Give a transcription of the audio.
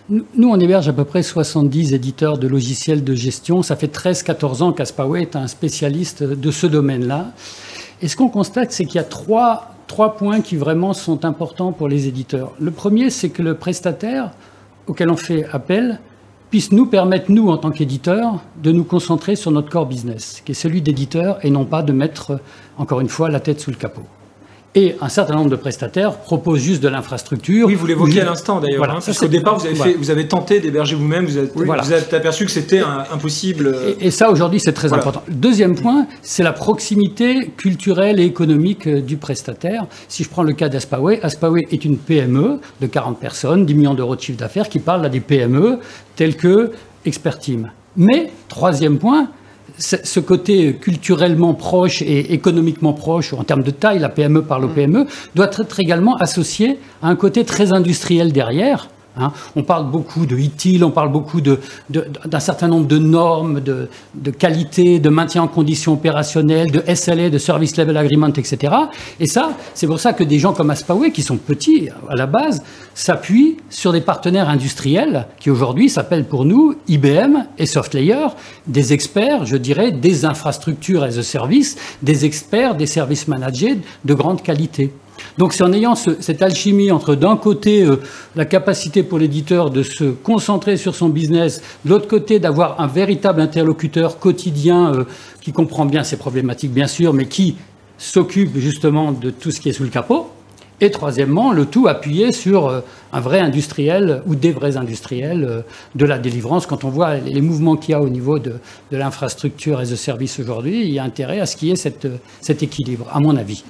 Nous, on héberge à peu près 70 éditeurs de logiciels de gestion. Ça fait 13-14 ans qu'Aspaway est un spécialiste de ce domaine-là. Et ce qu'on constate, c'est qu'il y a trois points qui vraiment sont importants pour les éditeurs. Le premier, c'est que le prestataire auquel on fait appel puisse nous permettre, nous, en tant qu'éditeurs, de nous concentrer sur notre core business, qui est celui d'éditeur, et non pas de mettre, encore une fois, la tête sous le capot. Et un certain nombre de prestataires proposent juste de l'infrastructure. Oui, vous l'évoquiez à l'instant d'ailleurs. Voilà, parce qu'au départ, vous avez tenté d'héberger vous-même, vous êtes aperçu que c'était impossible. Et ça, aujourd'hui, c'est très important. Le deuxième point, c'est la proximité culturelle et économique du prestataire. Si je prends le cas d'Aspaway, Aspaway est une PME de 40 personnes, 10 millions d'euros de chiffre d'affaires, qui parle à des PME telles que Expertime. Mais, troisième point, ce côté culturellement proche et économiquement proche, en termes de taille, la PME parle aux PME, doit être également associé à un côté très industriel derrière. On parle beaucoup de ITIL, on parle beaucoup d'un certain nombre de normes, de qualité, de maintien en conditions opérationnelles, de SLA, de Service Level Agreement, etc. Et ça, c'est pour ça que des gens comme Aspaway, qui sont petits à la base, s'appuient sur des partenaires industriels qui aujourd'hui s'appellent pour nous IBM et SoftLayer, des experts, je dirais, des infrastructures as a service, des experts, des services managés de grande qualité. Donc c'est en ayant cette alchimie entre d'un côté la capacité pour l'éditeur de se concentrer sur son business, de l'autre côté d'avoir un véritable interlocuteur quotidien qui comprend bien ses problématiques bien sûr, mais qui s'occupe justement de tout ce qui est sous le capot. Et troisièmement, le tout appuyé sur un vrai industriel ou des vrais industriels de la délivrance. Quand on voit les mouvements qu'il y a au niveau de l'infrastructure as a service aujourd'hui, il y a intérêt à ce qu'il y ait cet équilibre, à mon avis.